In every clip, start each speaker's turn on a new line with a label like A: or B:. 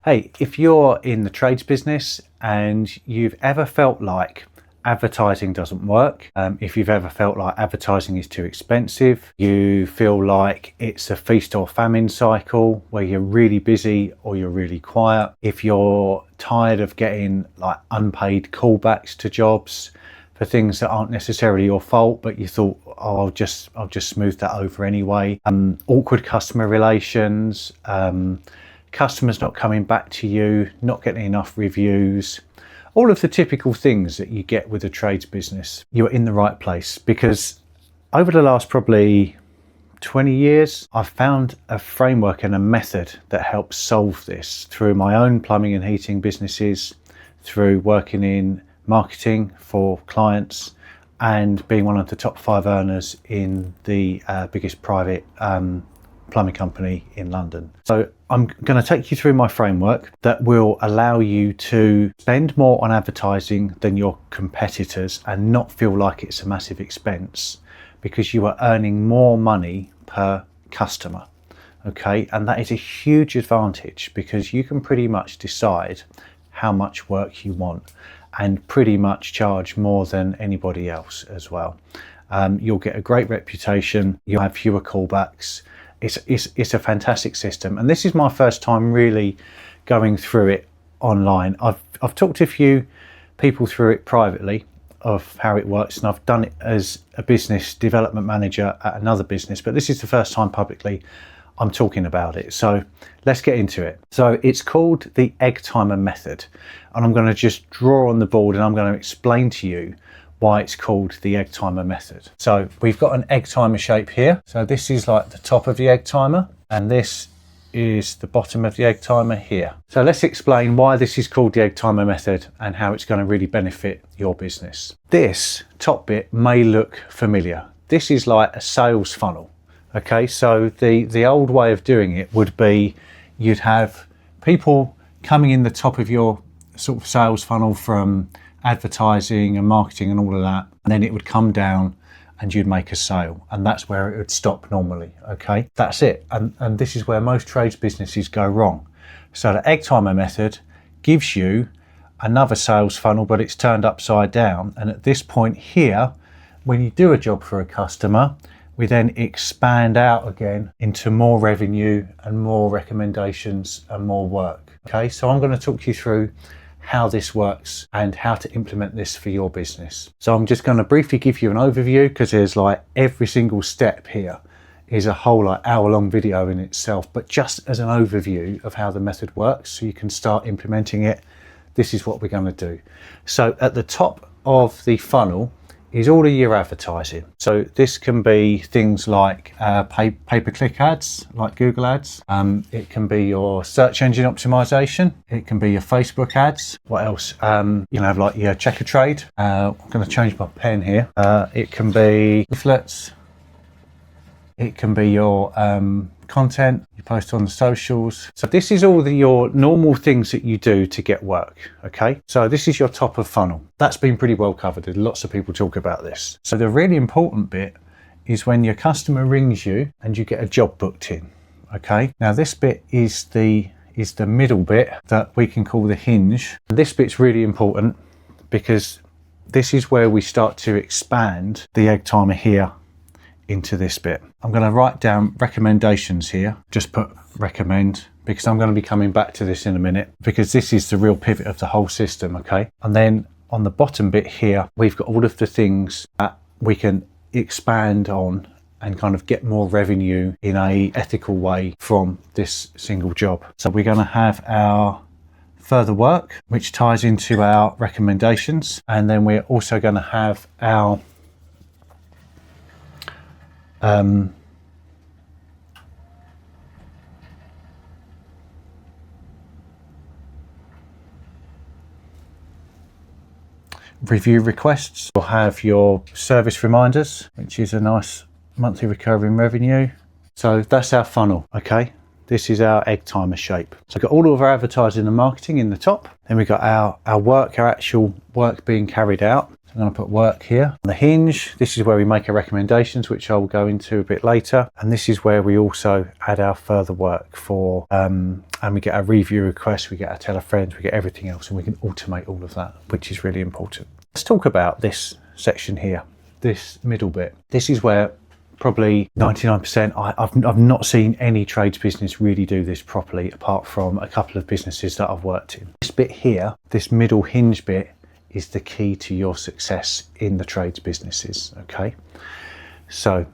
A: Hey, if you're in the trades business and you've ever felt like advertising doesn't work, if you've ever felt like advertising is too expensive, you feel like it's a feast or famine cycle where you're really busy or you're really quiet, if you're tired of getting like unpaid callbacks to jobs for things that aren't necessarily your fault, but you thought, oh, I'll just smooth that over anyway, awkward customer relations, customers not coming back to you, not getting enough reviews, all of the typical things that you get with a trades business, you're in the right place. Because over the last probably 20 years, I've found a framework and a method that helps solve this through my own plumbing and heating businesses, through working in marketing for clients, and being one of the top 5 earners in the biggest private plumbing company in London. So I'm going to take you through my framework that will allow you to spend more on advertising than your competitors and not feel like it's a massive expense, because you are earning more money per customer. Okay, and that is a huge advantage because you can pretty much decide how much work you want and pretty much charge more than anybody else as well. You'll get a great reputation, you'll have fewer callbacks. It's a fantastic system, and this is my first time really going through it online. I've talked to a few people through it privately of how it works, and I've done it as a business development manager at another business, but this is the first time publicly I'm talking about it. So let's get into it. So it's called the egg timer method, and I'm going to just draw on the board and I'm going to explain to you why it's called the egg timer method. So we've got an egg timer shape here. So this is like the top of the egg timer, and this is the bottom of the egg timer here. So let's explain why this is called the egg timer method and how it's going to really benefit your business. This top bit may look familiar. This is like a sales funnel. Okay, so the old way of doing it would be you'd have people coming in the top of your sort of sales funnel from advertising and marketing and all of that, and then it would come down and you'd make a sale, and that's where it would stop normally. Okay, that's it. And this is where most trades businesses go wrong. So the egg timer method gives you another sales funnel, but it's turned upside down, and at this point here, when you do a job for a customer, we then expand out again into more revenue and more recommendations and more work. Okay, so I'm going to talk you through how this works and how to implement this for your business. So I'm just going to briefly give you an overview, because there's like every single step here is a whole like hour-long video in itself, but just as an overview of how the method works so you can start implementing it, this is what we're going to do. So at the top of the funnel is all of your advertising. So this can be things like pay-per-click ads, like Google ads. It can be your search engine optimization. It can be your Facebook ads. What else? You know, like your checker trade. I'm going to change my pen here. It can be leaflets. It can be your content you post on the socials. So this is all your normal things that you do to get work. Okay, so this is your top of funnel. That's been pretty well covered. Lots of people talk about this. So the really important bit is when your customer rings you and you get a job booked in. Okay, now this bit is the middle bit that we can call the hinge. This bit's really important because this is where we start to expand the egg timer here into this bit. I'm going to write down recommendations here, just put recommend, because I'm going to be coming back to this in a minute, because this is the real pivot of the whole system. Okay, and then on the bottom bit here, we've got all of the things that we can expand on and kind of get more revenue in a ethical way from this single job. So we're going to have our further work, which ties into our recommendations, and then we're also going to have our review requests. You'll have your service reminders, which is a nice monthly recurring revenue. So that's our funnel. Okay, this is our egg timer shape. So we've got all of our advertising and marketing in the top, then we've got our work, our actual work being carried out. So I'm going to put work here. On the hinge, this is where we make our recommendations, which I will go into a bit later. And this is where we also add our further work for, and we get our review requests, we get our tell a friend, we get everything else, and we can automate all of that, which is really important. Let's talk about this section here, this middle bit. This is where probably 99%, I've not seen any trades business really do this properly, apart from a couple of businesses that I've worked in. This bit here, this middle hinge bit, is the key to your success in the trades businesses, okay? So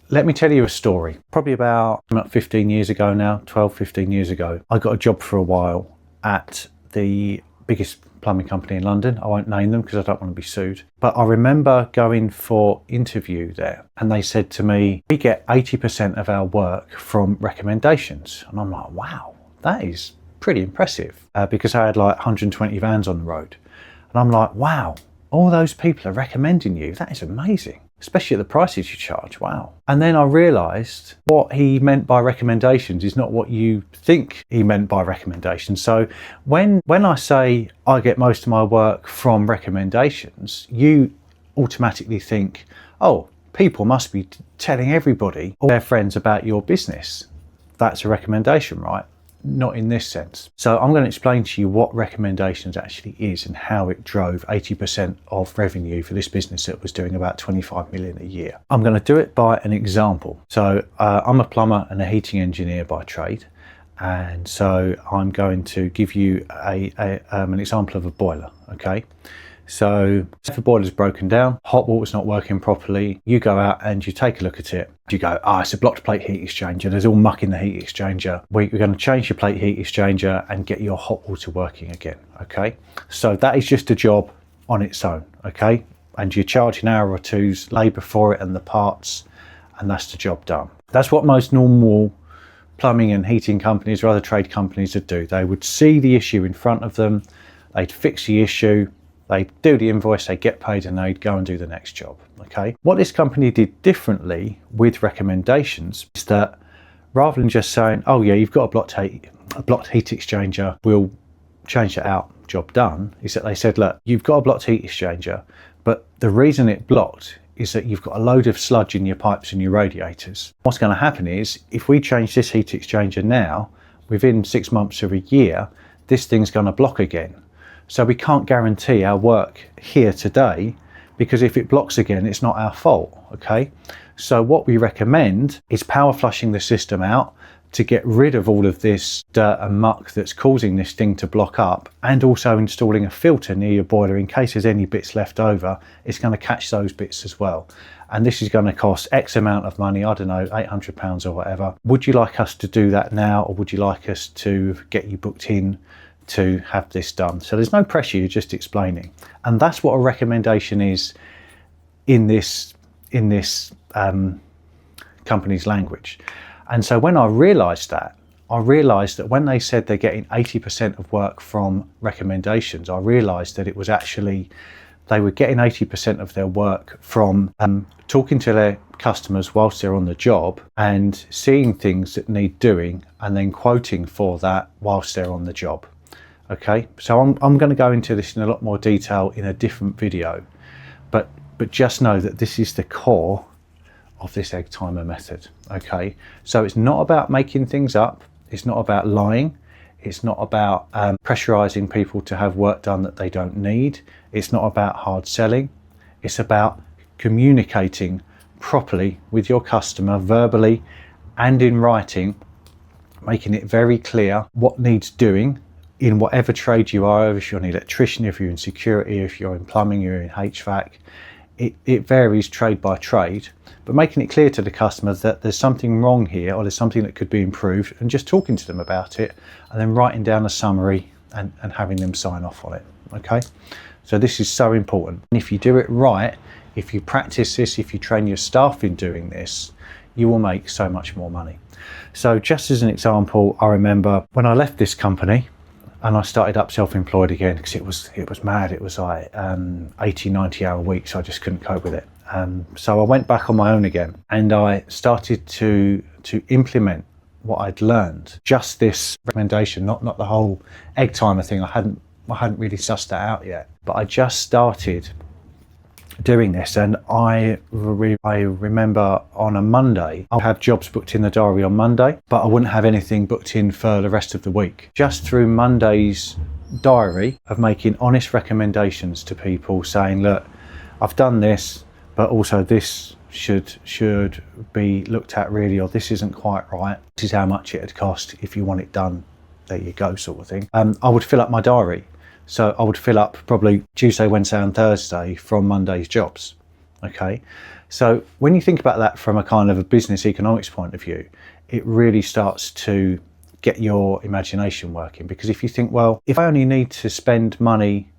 A: let me tell you a story. Probably about 15 years ago now, 12, 15 years ago, I got a job for a while at the biggest plumbing company in London. I won't name them because I don't want to be sued. But I remember going for interview there and they said to me, we get 80% of our work from recommendations. And I'm like, wow, that is pretty impressive, because I had like 120 vans on the road. And I'm like, wow, all those people are recommending you. That is amazing, especially at the prices you charge. Wow. And then I realized what he meant by recommendations is not what you think he meant by recommendations. So when I say I get most of my work from recommendations, you automatically think, oh, people must be telling everybody, all their friends, about your business. That's a recommendation, right? Not in this sense. So I'm going to explain to you what recommendations actually is and how it drove 80% of revenue for this business that was doing about 25 million a year. I'm going to do it by an example. So I'm a plumber and a heating engineer by trade. And so I'm going to give you an example of a boiler, okay? So if a boiler's broken down, hot water's not working properly, you go out and you take a look at it. You go, it's a blocked plate heat exchanger. There's all muck in the heat exchanger. We're going to change your plate heat exchanger and get your hot water working again, okay? So that is just a job on its own, okay? And you charge an hour or two's labour for it and the parts, and that's the job done. That's what most normal plumbing and heating companies or other trade companies would do. They would see the issue in front of them, they'd fix the issue, they'd do the invoice, they'd get paid, and they'd go and do the next job, okay? What this company did differently with recommendations is that rather than just saying, oh yeah, you've got a blocked heat exchanger, we'll change it out, job done, is that they said, look, you've got a blocked heat exchanger, but the reason it blocked is that you've got a load of sludge in your pipes and your radiators. What's going to happen is, if we change this heat exchanger now, within 6 months or a year, this thing's going to block again. So we can't guarantee our work here today, because if it blocks again, it's not our fault, okay? So what we recommend is power flushing the system out to get rid of all of this dirt and muck that's causing this thing to block up, and also installing a filter near your boiler in case there's any bits left over. It's going to catch those bits as well. And this is going to cost X amount of money, I don't know, £800 or whatever. Would you like us to do that now, or would you like us to get you booked in to have this done? So there's no pressure, you're just explaining. And that's what a recommendation is in this company's language. And so when I realized that when they said they're getting 80% of work from recommendations, I realized that it was actually, they were getting 80% of their work from talking to their customers whilst they're on the job and seeing things that need doing and then quoting for that whilst they're on the job. Okay, so I'm going to go into this in a lot more detail in a different video, but just know that this is the core of this egg timer method. Okay, so it's not about making things up, it's not about lying, it's not about pressurizing people to have work done that they don't need, it's not about hard selling, it's about communicating properly with your customer verbally and in writing, making it very clear what needs doing in whatever trade you are, if you're an electrician, if you're in security, if you're in plumbing, you're in HVAC. It varies trade by trade, but making it clear to the customer that there's something wrong here or there's something that could be improved, and just talking to them about it and then writing down a summary and having them sign off on it, okay? So this is so important. And if you do it right, if you practice this, if you train your staff in doing this, you will make so much more money. So just as an example, I remember when I left this company, and I started up self-employed again, because it was mad. It was like 80, 90 hour weeks. I just couldn't cope with it. So I went back on my own again, and I started to implement what I'd learned. Just this recommendation, not the whole egg timer thing. I hadn't really sussed that out yet, but I just started doing this, and I remember on a Monday, I'll have jobs booked in the diary on Monday, but I wouldn't have anything booked in for the rest of the week. Just through Monday's diary of making honest recommendations to people saying, look, I've done this, but also this should be looked at really, or this isn't quite right. This is how much it'd cost if you want it done. There you go, sort of thing. I would fill up my diary. So I would fill up probably Tuesday, Wednesday and Thursday from Monday's jobs. Okay. So when you think about that from a kind of a business economics point of view, it really starts to get your imagination working, because if you think, well, if I only need to spend money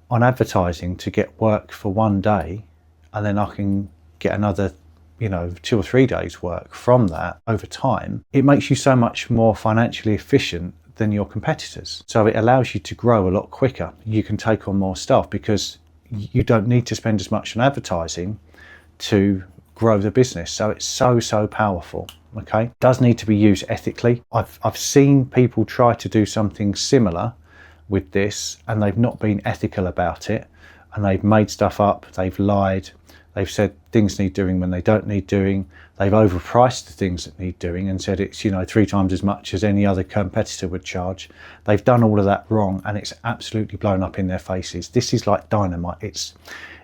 A: on advertising to get work for one day, and then I can get another 2 or 3 days work from that over time, it makes you so much more financially efficient than your competitors. So it allows you to grow a lot quicker. You can take on more staff because you don't need to spend as much on advertising to grow the business. So it's so powerful. Okay, it does need to be used ethically. I've seen people try to do something similar with this, and they've not been ethical about it, and they've made stuff up, they've lied, they've said things need doing when they don't need doing, they've overpriced the things that need doing and said it's 3 times as much as any other competitor would charge. They've done all of that wrong, and it's absolutely blown up in their faces. This is like dynamite.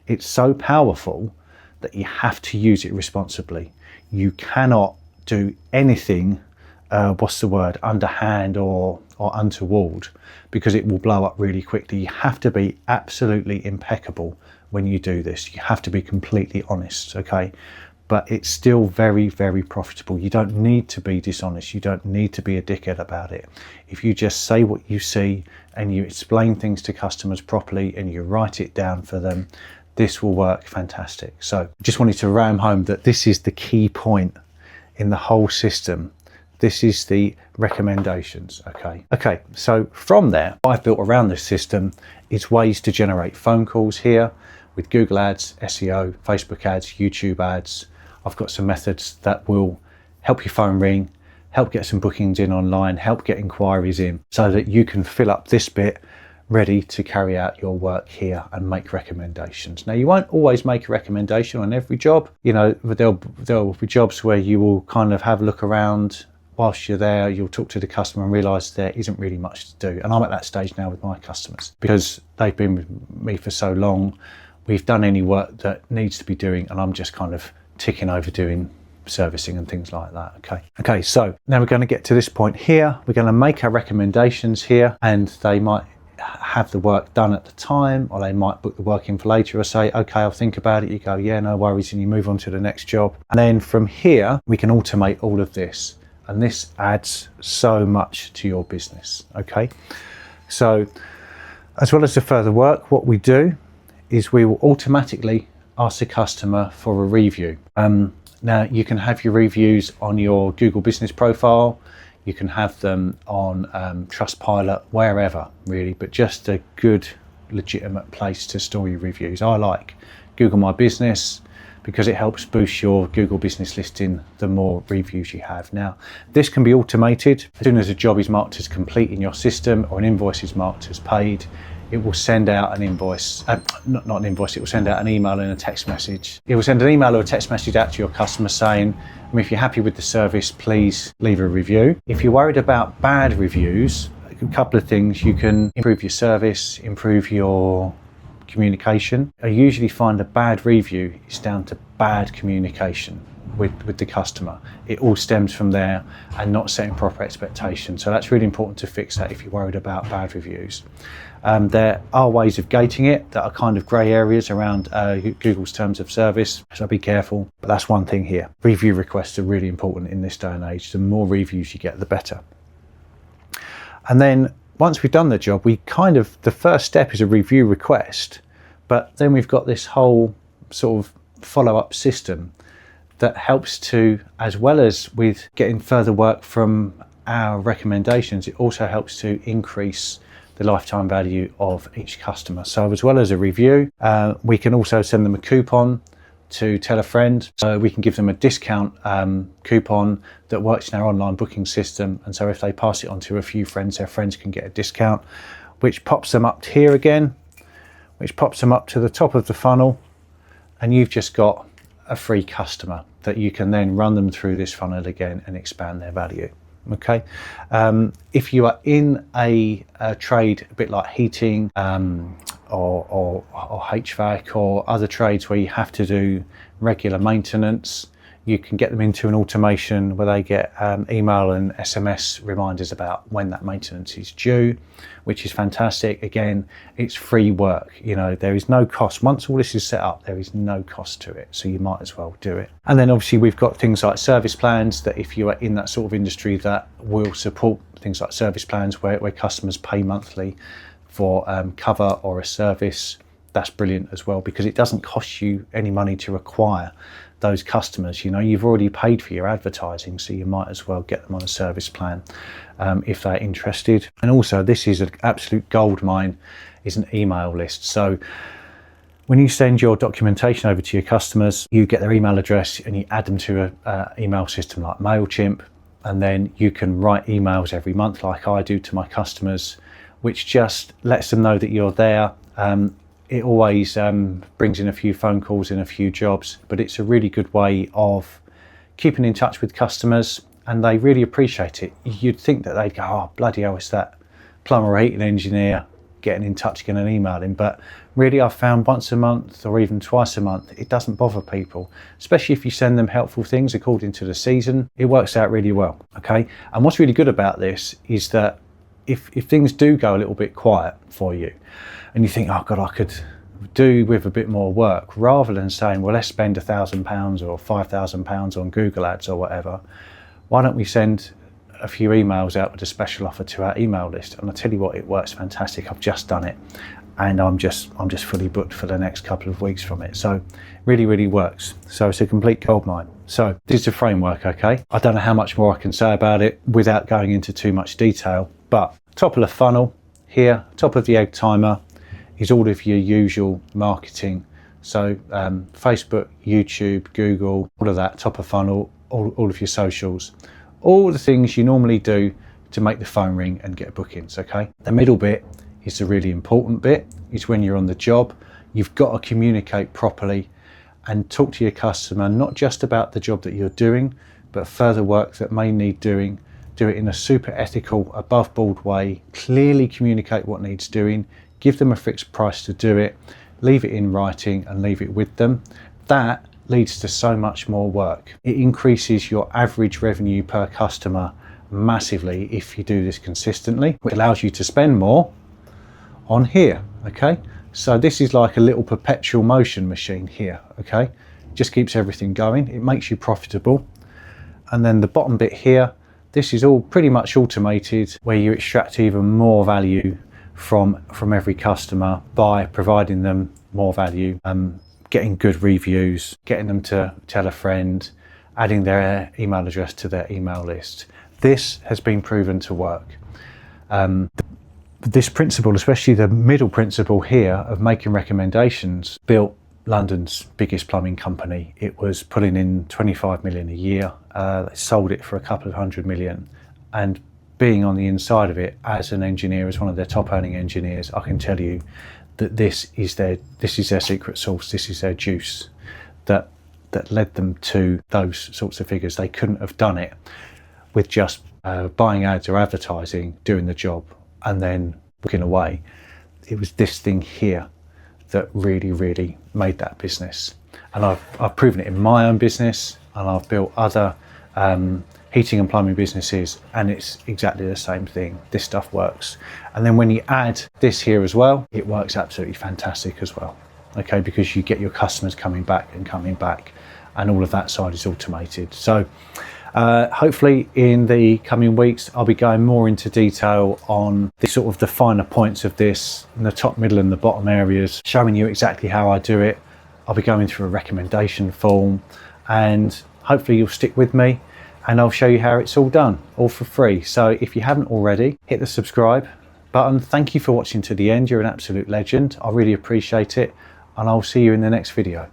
A: It's so powerful that you have to use it responsibly. You cannot do anything underhand or untoward, because it will blow up really quickly. You have to be absolutely impeccable when you do this. You have to be completely honest, okay? But it's still very profitable. You don't need to be dishonest. You don't need to be a dickhead about it. If you just say what you see and you explain things to customers properly and you write it down for them, this will work fantastic. So just wanted to ram home that this is the key point in the whole system. This is the recommendations, okay? So from there, what I've built around this system is ways to generate phone calls here with Google Ads, SEO, Facebook ads, YouTube ads. I've got some methods that will help your phone ring, help get some bookings in online, help get inquiries in, so that you can fill up this bit ready to carry out your work here and make recommendations. Now, you won't always make a recommendation on every job. There'll be jobs where you will kind of have a look around. Whilst you're there, you'll talk to the customer and realise there isn't really much to do. And I'm at that stage now with my customers, because they've been with me for so long. We've done any work that needs to be doing, and I'm just kind of ticking over doing servicing and things like that. Okay, so now we're going to get to this point here. We're going to make our recommendations here, and they might have the work done at the time, or they might book the work in for later, or say, okay, I'll think about it. You go, yeah, no worries, and you move on to the next job. And then from here, we can automate all of this. And this adds so much to your business, okay? So as well as the further work, what we do is we will automatically ask the customer for a review. Now, you can have your reviews on your Google business profile. You can have them on Trustpilot, wherever really, but just a good, legitimate place to store your reviews. I like Google My Business, because it helps boost your Google business listing the more reviews you have. Now, this can be automated. As soon as a job is marked as complete in your system, or an invoice is marked as paid, it will send out an invoice, not an invoice, it will send out an email and a text message. It will send an email or a text message out to your customer saying, if you're happy with the service, please leave a review. If you're worried about bad reviews, a couple of things: you can improve your service, improve your communication. I usually find a bad review is down to bad communication with the customer. It all stems from there, and not setting proper expectations. So that's really important to fix that if you're worried about bad reviews. There are ways of gating it that are kind of grey areas around Google's terms of service, so be careful. But that's one thing here. Review requests are really important in this day and age. The more reviews you get, the better. And then once we've done the job, the first step is a review request, but then we've got this whole sort of follow-up system that helps to, as well as with getting further work from our recommendations, it also helps to increase the lifetime value of each customer. So as well as a review, we can also send them a coupon to tell a friend. So we can give them a discount coupon that works in our online booking system. And so if they pass it on to a few friends, their friends can get a discount, which pops them up here again, which pops them up to the top of the funnel. and you've just got a free customer that you can then run them through this funnel again and expand their value. Okay, if you are in a trade a bit like heating or HVAC or other trades where you have to do regular maintenance, you can get them into an automation where they get email and SMS reminders about when that maintenance is due, which is fantastic. Again, it's free work. You know, there is no cost. Once all this is set up, there is no cost to it. So you might as well do it. And then obviously we've got things like service plans that if you are in that sort of industry that will support things like service plans where customers pay monthly for cover or a service. That's brilliant as well, because it doesn't cost you any money to acquire those customers. You know, you've already paid for your advertising, so you might as well get them on a service plan if they're interested. And also, this is an absolute goldmine, is an email list. So when you send your documentation over to your customers, you get their email address and you add them to an email system like MailChimp, and then you can write emails every month like I do to my customers, which just lets them know that you're there. It always brings in a few phone calls and a few jobs, but it's a really good way of keeping in touch with customers, and they really appreciate it. You'd think that they'd go, oh, bloody hell, it's that plumber or heating engineer getting in touch, getting an email in. But really, I've found once a month or even twice a month, it doesn't bother people, especially if you send them helpful things according to the season. It works out really well, okay? And what's really good about this is that if things do go a little bit quiet for you, and you think, oh God, I could do with a bit more work, rather than saying, well, let's spend £1,000 or £5,000 on Google ads or whatever, why don't we send a few emails out with a special offer to our email list? And I tell you what, it works fantastic. I've just done it, and I'm just fully booked for the next couple of weeks from it. So really, really works. So it's a complete goldmine. So this is the framework, okay? I don't know how much more I can say about it without going into too much detail, but top of the funnel here, top of the egg timer, is all of your usual marketing. So Facebook, YouTube, Google, all of that, top of funnel, all of your socials, all the things you normally do to make the phone ring and get bookings, okay? The middle bit is the really important bit. It's when you're on the job. You've got to communicate properly and talk to your customer, not just about the job that you're doing, but further work that may need doing. Do it in a super ethical, above board way, clearly communicate what needs doing, give them a fixed price to do it, leave it in writing and leave it with them. That leads to so much more work. It increases your average revenue per customer massively if you do this consistently, which allows you to spend more on here, okay? So this is like a little perpetual motion machine here, okay? Just keeps everything going. It makes you profitable. And then the bottom bit here, this is all pretty much automated, where you extract even more value from every customer by providing them more value, getting good reviews, getting them to tell a friend, adding their email address to their email list. This has been proven to work. This principle, especially the middle principle here of making recommendations, built London's biggest plumbing company. It was pulling in 25 million a year. They sold it for a couple of $100 million. And being on the inside of it as an engineer, as one of their top earning engineers, I can tell you that this is their secret sauce. This is their juice that led them to those sorts of figures. They couldn't have done it with just buying ads or advertising, doing the job, and then walking away. It was this thing here that really, really made that business. And I've proven it in my own business, and I've built other heating and plumbing businesses, and it's exactly the same thing. This stuff works. And then when you add this here as well, it works absolutely fantastic as well, okay? Because you get your customers coming back, and all of that side is automated. So hopefully in the coming weeks, I'll be going more into detail on the sort of the finer points of this, in the top, middle and the bottom areas, showing you exactly how I do it. I'll be going through a recommendation form, and hopefully you'll stick with me, and I'll show you how it's all done, all for free. So if you haven't already, hit the subscribe button. Thank you for watching to the end. You're an absolute legend. I really appreciate it, and I'll see you in the next video.